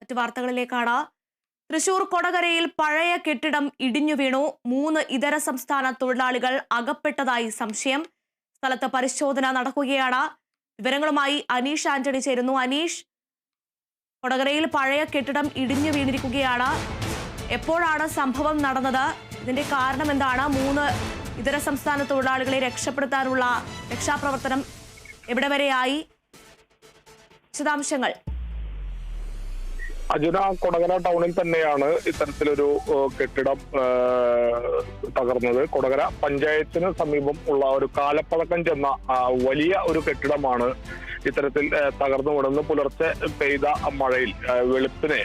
മറ്റു വാർത്തകളിലേക്കാണ്. തൃശൂർ കൊടകരയിൽ പഴയ കെട്ടിടം ഇടിഞ്ഞു വീണു. 3 ഇതര സംസ്ഥാന തൊഴിലാളികൾ അകപ്പെട്ടതായി സംശയം. സ്ഥലത്ത് പരിശോധന നടക്കുകയാണ്. വിവരങ്ങളുമായി അനീഷ് ആന്റണി ചേരുന്നു. അനീഷ്, കൊടകരയിൽ പഴയ കെട്ടിടം ഇടിഞ്ഞു വീണിരിക്കുകയാണ്. എപ്പോഴാണ് സംഭവം നടന്നത്? ഇതിന്റെ കാരണം എന്താണ്? 3 ഇതര സംസ്ഥാന തൊഴിലാളികളെ രക്ഷപ്പെടുത്താനുള്ള രക്ഷാപ്രവർത്തനം എവിടെ വരെയായി? വിശദാംശങ്ങൾ. അജുന, കൊടകര ടൗണിൽ തന്നെയാണ് ഇത്തരത്തിലൊരു കെട്ടിടം തകർന്നത്. കൊടകര പഞ്ചായത്തിന് സമീപം ഉള്ള ഒരു കാലപ്പഴക്കം ചെന്ന വലിയ ഒരു കെട്ടിടമാണ് ഇത്തരത്തിൽ തകർന്നു വീണത്. പുലർച്ചെ പെയ്ത മഴയിൽ വെളുപ്പിനെ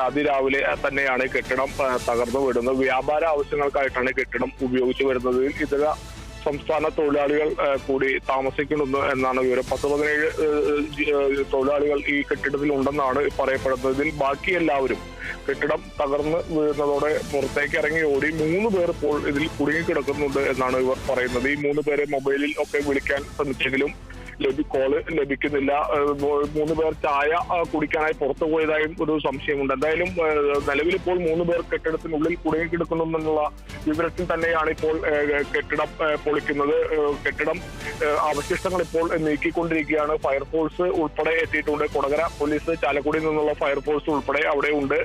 അതിരാവിലെ തന്നെയാണ് കെട്ടിടം തകർന്നു വീടുന്നത്. വ്യാപാര ആവശ്യങ്ങൾക്കായിട്ടാണ് കെട്ടിടം ഉപയോഗിച്ചു വരുന്നത്. ഇതര സംസ്ഥാന തൊഴിലാളികൾ കൂടി താമസിക്കുന്നുണ്ട് എന്നാണ് വിവരം. 10-17 തൊഴിലാളികൾ ഈ കെട്ടിടത്തിൽ ഉണ്ടെന്നാണ് പറയപ്പെടുന്നത്. ഇതിൽ ബാക്കി എല്ലാവരും കെട്ടിടം തകർന്ന് വീഴുന്നതോടെ പുറത്തേക്ക് ഇറങ്ങി ഓടി. 3 പേർ ഇപ്പോൾ ഇതിൽ കുടുങ്ങിക്കിടക്കുന്നുണ്ട് എന്നാണ് ഇവർ പറയുന്നത്. ഈ 3 പേരെ മൊബൈലിൽ ഒക്കെ വിളിക്കാൻ ശ്രമിച്ചെങ്കിലും കോള് ലഭിക്കുന്നില്ല. 3 പേർ ചായ കുടിക്കാനായി പുറത്തു പോയതായും ഒരു സംശയമുണ്ട്. എന്തായാലും നിലവിലിപ്പോൾ 3 പേർ കെട്ടിടത്തിനുള്ളിൽ കുടുങ്ങിക്കിടക്കുന്നുണ്ടെന്നുള്ള വിവരത്തിൽ തന്നെയാണ് ഇപ്പോൾ കെട്ടിടം പൊളിക്കുന്നത്. കെട്ടിടം അവശിഷ്ടങ്ങൾ ഇപ്പോൾ നീക്കിക്കൊണ്ടിരിക്കുകയാണ്. ഫയർഫോഴ്സ് ഉൾപ്പെടെ എത്തിയിട്ടുണ്ട്. കൊടകര പോലീസ്, ചാലക്കുടിയിൽ നിന്നുള്ള ഫയർഫോഴ്സ് ഉൾപ്പെടെ അവിടെ ഉണ്ട്.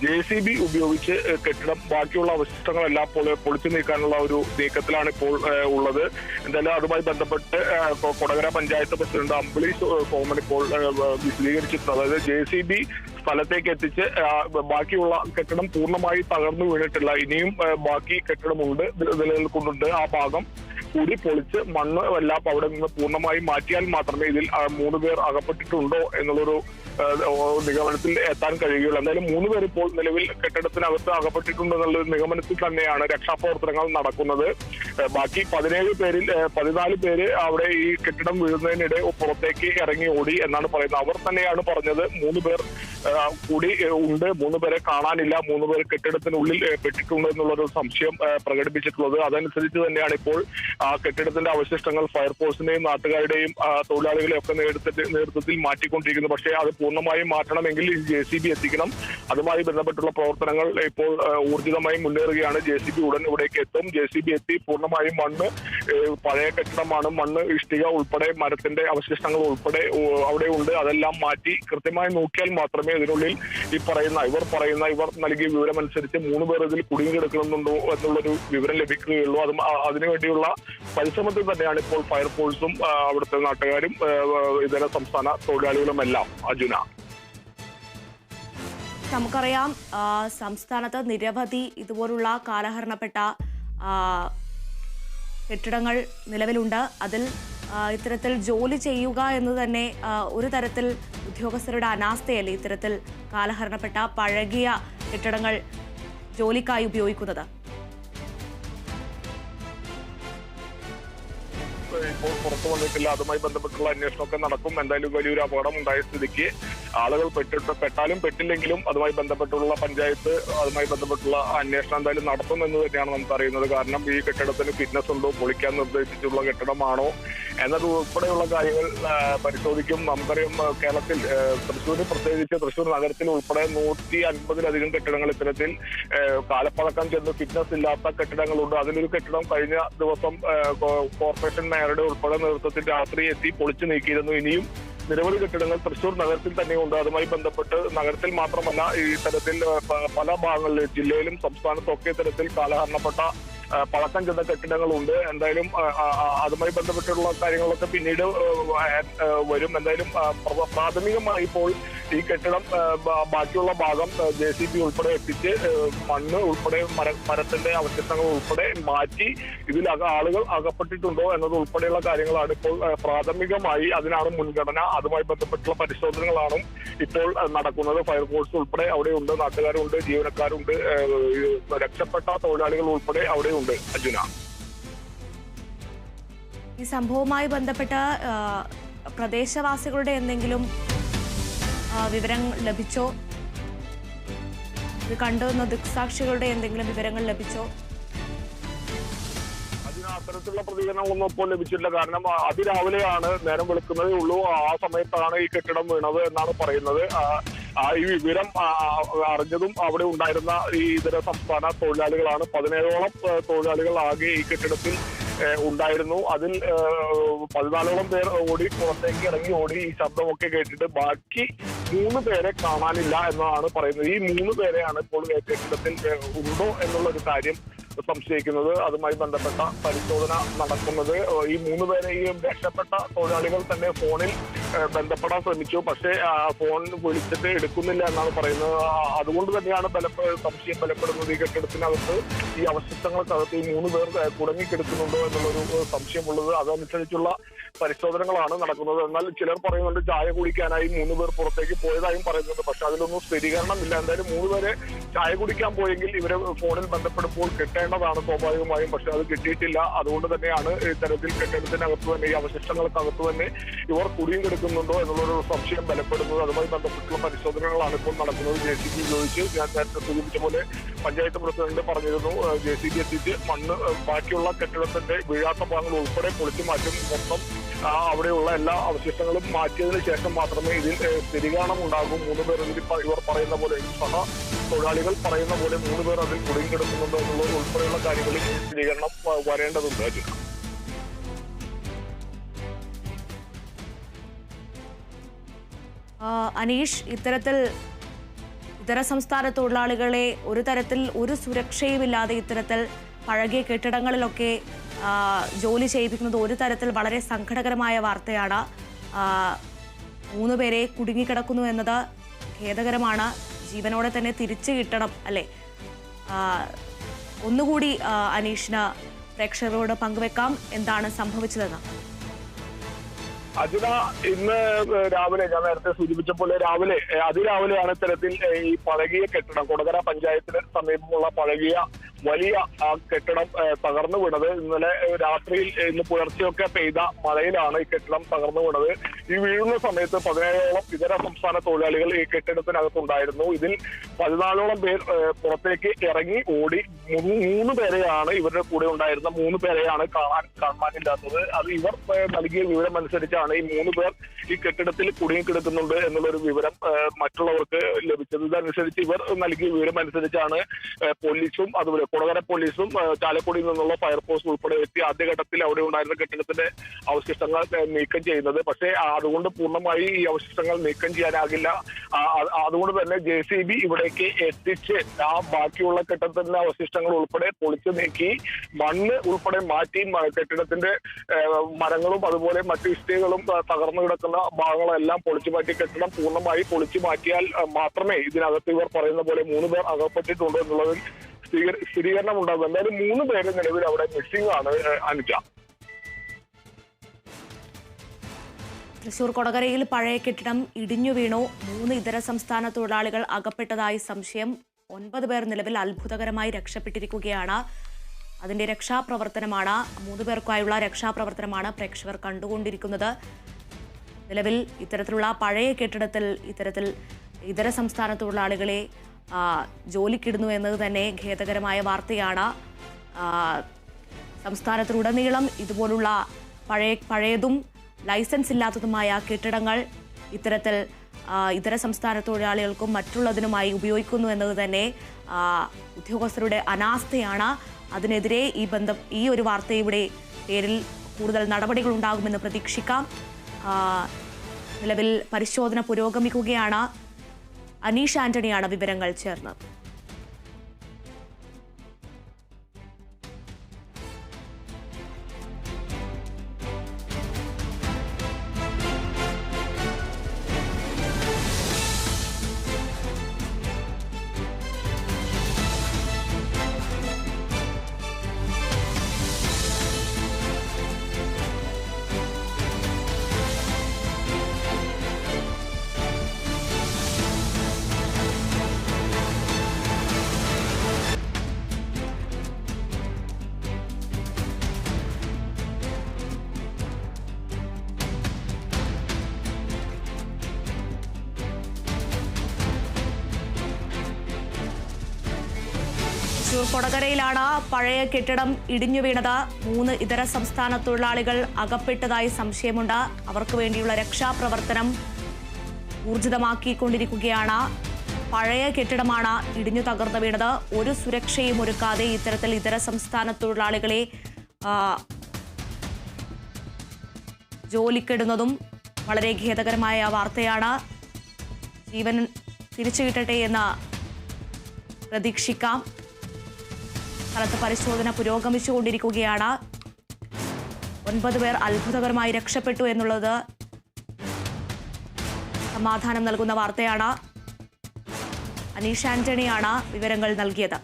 JCB ഉപയോഗിച്ച് കെട്ടിടം ബാക്കിയുള്ള അവശിഷ്ടങ്ങളെല്ലാം പൊളിച്ചു നീക്കാനുള്ള ഒരു നീക്കത്തിലാണ് ഇപ്പോൾ ഉള്ളത്. എന്തായാലും അതുമായി ബന്ധപ്പെട്ട് കൊടകര പഞ്ചായത്ത് പ്രസിഡന്റ് അമ്പിളി സോമൻ ഇപ്പോൾ വിശദീകരിച്ചിട്ടുണ്ട്. അതായത് JCB സ്ഥലത്തേക്ക് എത്തിച്ച് ബാക്കിയുള്ള കെട്ടിടം പൂർണ്ണമായി തകർന്നു വീണിട്ടില്ല. ഇനിയും ബാക്കി കെട്ടിടമുണ്ട്, നിലനിൽക്കുന്നുണ്ട്. ആ ഭാഗം കൂടി പൊളിച്ച് മണ്ണ് എല്ലാം അവിടെ നിന്ന് പൂർണ്ണമായി മാറ്റിയാൽ മാത്രമേ ഇതിൽ 3 പേർ അകപ്പെട്ടിട്ടുണ്ടോ എന്നുള്ളൊരു നിഗമനത്തിൽ എത്താൻ കഴിയുകയുള്ളൂ. എന്തായാലും 3 പേർ ഇപ്പോൾ നിലവിൽ കെട്ടിടത്തിനകത്ത് അകപ്പെട്ടിട്ടുണ്ടെന്നുള്ള നിഗമനത്തിൽ തന്നെയാണ് രക്ഷാപ്രവർത്തനങ്ങൾ നടക്കുന്നത്. ബാക്കി 17 പേരിൽ 14 പേര് അവിടെ ഈ കെട്ടിടം വീഴുന്നതിനിടെ പുറത്തേക്ക് ഇറങ്ങി ഓടി എന്നാണ് പറയുന്നത്. അവർ തന്നെയാണ് പറഞ്ഞത് 3 പേർ കൂടി ഉണ്ട്, 3 പേരെ കാണാനില്ല, 3 പേർ കെട്ടിടത്തിനുള്ളിൽ പെട്ടിട്ടുണ്ട് എന്നുള്ളൊരു സംശയം പ്രകടിപ്പിച്ചിട്ടുള്ളത്. അതനുസരിച്ച് തന്നെയാണ് ഇപ്പോൾ കെട്ടിടത്തിന്റെ അവശിഷ്ടങ്ങൾ ഫയർഫോഴ്സിന്റെയും നാട്ടുകാരുടെയും തൊഴിലാളികളെയും ഒക്കെ നേതൃത്വത്തിൽ മാറ്റിക്കൊണ്ടിരിക്കുന്നു. പക്ഷേ അത് പൂർണ്ണമായും മാറ്റണമെങ്കിൽ JCB എത്തിക്കണം. അതുമായി ബന്ധപ്പെട്ടുള്ള പ്രവർത്തനങ്ങൾ ഇപ്പോൾ ഊർജിതമായി മുന്നേറുകയാണ്. JCB ഉടൻ ഇവിടേക്ക് എത്തും. JCB എത്തി പൂർണ്ണമായും മണ്ണ്, പഴയ കെട്ടിടമാണ്, മണ്ണ്, ഇഷ്ടിക ഉൾപ്പെടെ മരത്തിന്റെ അവശിഷ്ടങ്ങൾ ഉൾപ്പെടെ അവിടെ ഉണ്ട്. അതെല്ലാം മാറ്റി കൃത്യമായി നോക്കിയാൽ മാത്രമേ ഇതിനുള്ളിൽ ഇവർ നൽകിയ വിവരമനുസരിച്ച് 3 പേർ ഇതിൽ കുടുങ്ങിക്കിടക്കുന്നുണ്ടോ എന്നുള്ളൊരു വിവരം ലഭിക്കുകയുള്ളൂ. അതിനുവേണ്ടിയുള്ള പരിശ്രമത്തിൽ തന്നെയാണ് ഇപ്പോൾ ഫയർഫോഴ്സും അവിടുത്തെ നാട്ടുകാരും ഇതര സംസ്ഥാന തൊഴിലാളികളും എല്ലാം. അജുന, നമുക്കറിയാം സംസ്ഥാനത്ത് നിരവധി ഇതുപോലുള്ള കാലഹരണപ്പെട്ട കെട്ടിടങ്ങൾ നിലവിലുണ്ട്. അതിൽ ഇത്തരത്തിൽ ജോലി ചെയ്യുക എന്ന് തന്നെ ഒരു തരത്തിൽ ഉദ്യോഗസ്ഥരുടെ അനാസ്ഥയല്ലേ ഇത്തരത്തിൽ കാലഹരണപ്പെട്ട പഴകിയ കെട്ടിടങ്ങൾ ജോലിക്കായി ഉപയോഗിക്കുന്നത്? ഇപ്പോൾ പുറത്തു വന്നിട്ടില്ല. അതുമായി ബന്ധപ്പെട്ടുള്ള അന്വേഷണമൊക്കെ നടക്കും. എന്തായാലും വലിയൊരു അപകടം ഉണ്ടായ സ്ഥിതിക്ക് ആളുകൾ പെട്ടാലും പെട്ടില്ലെങ്കിലും അതുമായി ബന്ധപ്പെട്ടുള്ള പഞ്ചായത്ത് അതുമായി ബന്ധപ്പെട്ടുള്ള അന്വേഷണം എന്തായാലും നടത്തുമെന്ന് തന്നെയാണ് നമുക്ക് അറിയുന്നത്. കാരണം ഈ കെട്ടിടത്തിന് ഫിറ്റ്നസ് ഉണ്ടോ, പൊളിക്കാൻ നിർദ്ദേശിച്ചിട്ടുള്ള കെട്ടിടമാണോ എന്നത് ഉൾപ്പെടെയുള്ള കാര്യങ്ങൾ പരിശോധിക്കും. നമുക്കറിയാം കേരളത്തിൽ തൃശ്ശൂർ, പ്രത്യേകിച്ച് തൃശ്ശൂർ നഗരത്തിൽ ഉൾപ്പെടെ 150-ലധികം കെട്ടിടങ്ങൾ ഇത്തരത്തിൽ കാലപ്പഴക്കം ചെന്ന് ഫിറ്റ്നസ് ഇല്ലാത്ത കെട്ടിടങ്ങളുണ്ട്. അതിലൊരു കെട്ടിടം കഴിഞ്ഞ ദിവസം കോർപ്പറേഷൻ മേയറുടെ ഉൾപ്പെടെ നേതൃത്വത്തിൽ രാത്രി എത്തി പൊളിച്ചു നീക്കിയിരുന്നു. ഇനിയും നിരവധി കെട്ടിടങ്ങൾ തൃശ്ശൂർ നഗരത്തിൽ തന്നെയുണ്ട്. അതുമായി ബന്ധപ്പെട്ട് നഗരത്തിൽ മാത്രമല്ല ഈ തരത്തിൽ പല ഭാഗങ്ങളിലും ജില്ലയിലും സംസ്ഥാനത്തും ഒക്കെ ഇത്തരത്തിൽ കാലഹരണപ്പെട്ട പഴക്കം ചെന്ന കെട്ടിടങ്ങളുണ്ട്. എന്തായാലും അതുമായി ബന്ധപ്പെട്ടുള്ള കാര്യങ്ങളൊക്കെ പിന്നീട് വരും. എന്തായാലും പ്രാഥമികമായി ഇപ്പോൾ ഈ കെട്ടിടം ബാക്കിയുള്ള ഭാഗം JCB ഉൾപ്പെടെ എത്തിച്ച് മണ്ണ് ഉൾപ്പെടെ മരത്തിന്റെ അവശിഷ്ടങ്ങൾ ഉൾപ്പെടെ മാറ്റി ഇതിൽ ആളുകൾ അകപ്പെട്ടിട്ടുണ്ടോ എന്നത് ഉൾപ്പെടെയുള്ള കാര്യങ്ങളാണ് ഇപ്പോൾ പ്രാഥമികമായി, അതിനാണ് മുൻഗണന. അതുമായി ബന്ധപ്പെട്ടുള്ള പരിശോധനകളാണ് ഇപ്പോൾ നടക്കുന്നത്. ഫയർഫോഴ്സ് ഉൾപ്പെടെ അവിടെയുണ്ട്, നാട്ടുകാരുണ്ട്, ജീവനക്കാരുണ്ട്, രക്ഷപ്പെട്ട തൊഴിലാളികൾ ഉൾപ്പെടെ അവിടെയുണ്ട്. അർജുന, ഈ സംഭവവുമായി ബന്ധപ്പെട്ട പ്രദേശവാസികളുടെ എന്തെങ്കിലും വിവരം ലഭിച്ചോ? ഇത് കണ്ടുവന്ന ദൃക്സാക്ഷികളുടെ എന്തെങ്കിലും വിവരങ്ങൾ ലഭിച്ചോ? അത്തരത്തിലുള്ള പ്രതികരണങ്ങളൊന്നും ഇപ്പോൾ ലഭിച്ചിട്ടില്ല. കാരണം അതിരാവിലെയാണ്, നേരം വെളുക്കുന്നതേ ഉള്ളൂ. ആ സമയത്താണ് ഈ കെട്ടിടം വീണത് എന്നാണ് പറയുന്നത്. ഈ വിവരം അറിഞ്ഞതും അവിടെ ഉണ്ടായിരുന്ന ഈ ഇതര സംസ്ഥാന തൊഴിലാളികളാണ്. 17ഓളം തൊഴിലാളികൾ ആകെ ഈ കെട്ടിടത്തിൽ ഉണ്ടായിരുന്നു. അതിൽ 14ഓളം പേർ ഓടി പുറത്തേക്ക് ഇറങ്ങി ഓടി ഈ ശബ്ദമൊക്കെ കേട്ടിട്ട്. ബാക്കി 3 പേരെ കാണാനില്ല എന്നതാണ് പറയുന്നത്. ഈ 3 പേരെയാണ് ഇപ്പോൾ കെട്ടിടത്തിൽ ഉണ്ടോ എന്നുള്ള ഒരു കാര്യം സംശയിക്കുന്നത്. അതുമായി ബന്ധപ്പെട്ട പരിശോധന നടക്കുന്നത്. ഈ 3 പേരെ ഈ രക്ഷപ്പെട്ട തൊഴിലാളികൾ തന്നെ ഫോണിൽ ബന്ധപ്പെടാൻ ശ്രമിച്ചു. പക്ഷേ ഫോൺ വിളിച്ചിട്ട് എടുക്കുന്നില്ല എന്നാണ് പറയുന്നത്. അതുകൊണ്ട് തന്നെയാണ് സംശയം ബലപ്പെടുന്നത്. ഈ കെട്ടിടത്തിനകത്ത് ഈ അവശിഷ്ടങ്ങൾക്കകത്ത് ഈ 3 പേർ കുടുങ്ങിക്കിടക്കുന്നുണ്ടോ എന്നുള്ളൊരു സംശയമുള്ളത്. അതനുസരിച്ചുള്ള പരിശോധനകളാണ് നടക്കുന്നത്. എന്നാൽ ചിലർ പറയുന്നുണ്ട് ചായ കുടിക്കാനായി 3 പേർ പുറത്തേക്ക് പോയതായും പറയുന്നുണ്ട്. പക്ഷെ അതിലൊന്നും സ്ഥിരീകരണമില്ല. എന്തായാലും 3 പേര് ചായ കുടിക്കാൻ പോയെങ്കിൽ ഇവരെ ഫോണിൽ ബന്ധപ്പെടുമ്പോൾ കിട്ടേണ്ടതാണ് സ്വാഭാവികമായും. പക്ഷെ അത് കിട്ടിയിട്ടില്ല. അതുകൊണ്ട് തന്നെയാണ് ഇത്തരത്തിൽ കെട്ടിടത്തിനകത്ത് തന്നെ ഈ അവശിഷ്ടങ്ങൾക്കകത്ത് തന്നെ ഇവർ കുടുങ്ങി കിടക്കുന്നുണ്ടോ എന്നുള്ളൊരു സംശയം ബലപ്പെടുന്നത്. അതുമായി ബന്ധപ്പെട്ടുള്ള പരിശോധനകളാണ് ഇപ്പോൾ നടക്കുന്നത്. JCB ഉപയോഗിച്ച് ഞാൻ നേരത്തെ സൂചിപ്പിച്ച പോലെ പഞ്ചായത്ത് പ്രസിഡന്റ് പറഞ്ഞിരുന്നു JCB എത്തിച്ച് മണ്ണ് ബാക്കിയുള്ള കെട്ടിടത്തിന്റെ വീഴാത്ത ഭാഗങ്ങൾ ഉൾപ്പെടെ പൊളിച്ചു മാറ്റും. മൊത്തം അവിടെയുള്ള എല്ലാ അവശിഷ്ടങ്ങളും മാറ്റിയതിനു ശേഷം മാത്രമേ ഇതിൽ സ്ഥിരീകരണം ഉണ്ടാകും. 3 പേർ ഇവർ പറയുന്ന പോലെ സഹ തൊഴിലാളികൾ പറയുന്ന പോലെ 3 പേർ അതിൽ കുടുങ്ങിക്കിടക്കുന്നുണ്ടോ എന്നുള്ളത് ഉൾപ്പെടെയുള്ള കാര്യങ്ങളിൽ സ്ഥിരീകരണം വരേണ്ടതുണ്ട്. അനീഷ്, ഇത്തരത്തിൽ ഇതര സംസ്ഥാന തൊഴിലാളികളെ ഒരു സുരക്ഷയുമില്ലാതെ ഇത്തരത്തിൽ പഴകിയ കെട്ടിടങ്ങളിലൊക്കെ ജോലി ചെയ്യിപ്പിക്കുന്നത് ഒരു തരത്തിൽ വളരെ സങ്കടകരമായ വാർത്തയാണ്. 3 പേരെ കുടുങ്ങിക്കിടക്കുന്നു എന്നത് ഖേദകരമാണ്. ജീവനോടെ തന്നെ തിരിച്ചു കിട്ടണം, അല്ലേ? ഒന്നുകൂടി അനീഷിന് പ്രേക്ഷകരോട് പങ്കുവെക്കാം എന്താണ് സംഭവിച്ചതെന്ന്. അജിത, ഇന്ന് രാവിലെ ഞാൻ നേരത്തെ സൂചിപ്പിച്ച പോലെ അതിരാവിലെയാണ് ഇത്തരത്തിൽ ഈ പഴകിയ കെട്ടിടം കൊടകര പഞ്ചായത്തിന് സമീപമുള്ള പഴകിയ വലിയ കെട്ടിടം തകർന്നു വീണത്. ഇന്നലെ രാത്രിയിൽ ഇന്ന് പുലർച്ചെയൊക്കെ പെയ്ത മഴയിലാണ് ഈ കെട്ടിടം തകർന്നു വീണത്. ഈ വീഴുന്ന സമയത്ത് 17ഓളം ഇതര സംസ്ഥാന തൊഴിലാളികൾ ഈ കെട്ടിടത്തിനകത്തുണ്ടായിരുന്നു. ഇതിൽ 14ഓളം പേർ പുറത്തേക്ക് ഇറങ്ങി ഓടി. 3 പേരെയാണ് ഇവരുടെ കൂടെ ഉണ്ടായിരുന്ന 3 പേരെയാണ് കാണാനില്ലാത്തത്. അത് ഇവർ നൽകിയ വിവരം അനുസരിച്ചാണ് ഈ 3 പേർ ഈ കെട്ടിടത്തിൽ കുടുങ്ങിക്കിടക്കുന്നുണ്ട് എന്നുള്ളൊരു വിവരം മറ്റുള്ളവർക്ക് ലഭിച്ചത്. ഇതനുസരിച്ച് ഇവർ നൽകിയ വിവരം അനുസരിച്ചാണ് പോലീസും അതുപോലെ കൊടകര പോലീസും ചാലക്കുടിയിൽ നിന്നുള്ള ഫയർഫോഴ്സ് ഉൾപ്പെടെ എത്തി ആദ്യഘട്ടത്തിൽ അവിടെ ഉണ്ടായിരുന്ന കെട്ടിടത്തിന്റെ അവശിഷ്ടങ്ങൾ നീക്കം ചെയ്യുന്നത്. പക്ഷേ അതുകൊണ്ട് പൂർണ്ണമായി ഈ അവശിഷ്ടങ്ങൾ നീക്കം ചെയ്യാനാകില്ല. അതുകൊണ്ട് തന്നെ JCB ഇവിടേക്ക് എത്തിച്ച് ആ ബാക്കിയുള്ള കെട്ടിടത്തിന്റെ അവശിഷ്ടങ്ങൾ ഉൾപ്പെടെ പൊളിച്ചു നീക്കി മണ്ണ് ഉൾപ്പെടെ മാറ്റി കെട്ടിടത്തിന്റെ മരങ്ങളും അതുപോലെ മറ്റു ഇഷ്ടികകളും തകർന്നു കിടക്കുന്ന ഭാഗങ്ങളെല്ലാം പൊളിച്ചു മാറ്റി കെട്ടിടം പൂർണ്ണമായി പൊളിച്ചു മാറ്റിയാൽ മാത്രമേ ഇതിനകത്ത് ഇവർ പറയുന്ന പോലെ 3 പേർ അകപ്പെട്ടിട്ടുണ്ട് എന്നുള്ളതിൽ സ്ഥിരീകരണം ഉണ്ടാകും. എന്തായാലും 3 പേര് നിലവിൽ അവിടെ മിസ്സിംഗ് ആണ്. അനുജ, തൃശൂർ കൊടകരയിൽ പഴയ കെട്ടിടം ഇടിഞ്ഞു വീണു. 3 ഇതര സംസ്ഥാന തൊഴിലാളികൾ അകപ്പെട്ടതായി സംശയം. 9 പേർ നിലവിൽ അത്ഭുതകരമായി രക്ഷപ്പെട്ടിരിക്കുകയാണ്. അതിന്റെ രക്ഷാപ്രവർത്തനമാണ് 3 പേർക്കായുള്ള രക്ഷാപ്രവർത്തനമാണ് പ്രേക്ഷകർ കണ്ടുകൊണ്ടിരിക്കുന്നത്. നിലവിൽ ഇത്തരത്തിലുള്ള പഴയ കെട്ടിടത്തിൽ ഇത്തരത്തിൽ ഇതര സംസ്ഥാന തൊഴിലാളികളെ ജോലിക്കിടുന്നു എന്നത് തന്നെ ഖേദകരമായ വാർത്തയാണ്. സംസ്ഥാനത്തിലുടനീളം ഇതുപോലുള്ള പഴയതും ലൈസൻസ് ഇല്ലാത്തതുമായ കെട്ടിടങ്ങൾ ഇത്തരത്തിൽ ഇതര സംസ്ഥാന തൊഴിലാളികൾക്കും മറ്റുള്ളതിനുമായി ഉപയോഗിക്കുന്നു എന്നത് തന്നെ ഉദ്യോഗസ്ഥരുടെ അനാസ്ഥയാണ്. അതിനെതിരെ ഈ ഒരു വാർത്തയുടെ പേരിൽ കൂടുതൽ നടപടികൾ ഉണ്ടാകുമെന്ന് പ്രതീക്ഷിക്കാം. നിലവിൽ പരിശോധന പുരോഗമിക്കുകയാണ്. അനീഷ് ആന്റണിയാണ് വിവരങ്ങൾ ചേർന്നത്. തൃശൂർ കൊടകരയിലാണ് പഴയ കെട്ടിടം ഇടിഞ്ഞു വീണത്. 3 ഇതര സംസ്ഥാന തൊഴിലാളികൾ അകപ്പെട്ടതായി സംശയമുണ്ട്. അവർക്ക് വേണ്ടിയുള്ള രക്ഷാപ്രവർത്തനം ഊർജിതമാക്കിക്കൊണ്ടിരിക്കുകയാണ്. പഴയ കെട്ടിടമാണ് ഇടിഞ്ഞു തകർന്നു വീണത്. ഒരു സുരക്ഷയും ഒരുക്കാതെ ഇത്തരത്തിൽ ഇതര സംസ്ഥാന തൊഴിലാളികളെ ജോലിക്കിടുന്നതും വളരെ ഖേദകരമായ വാർത്തയാണ്. ജീവൻ തിരിച്ചു കിട്ടട്ടെ എന്ന് പ്രതീക്ഷിക്കാം. സ്ഥലത്ത് പരിശോധന പുരോഗമിച്ചുകൊണ്ടിരിക്കുകയാണ്. 9 പേർ അത്ഭുതകരമായി രക്ഷപ്പെട്ടു എന്നുള്ളത് സമാധാനം നൽകുന്ന വാർത്തയാണ്. അനീഷ് ആന്റണിയാണ് വിവരങ്ങൾ നൽകിയത്.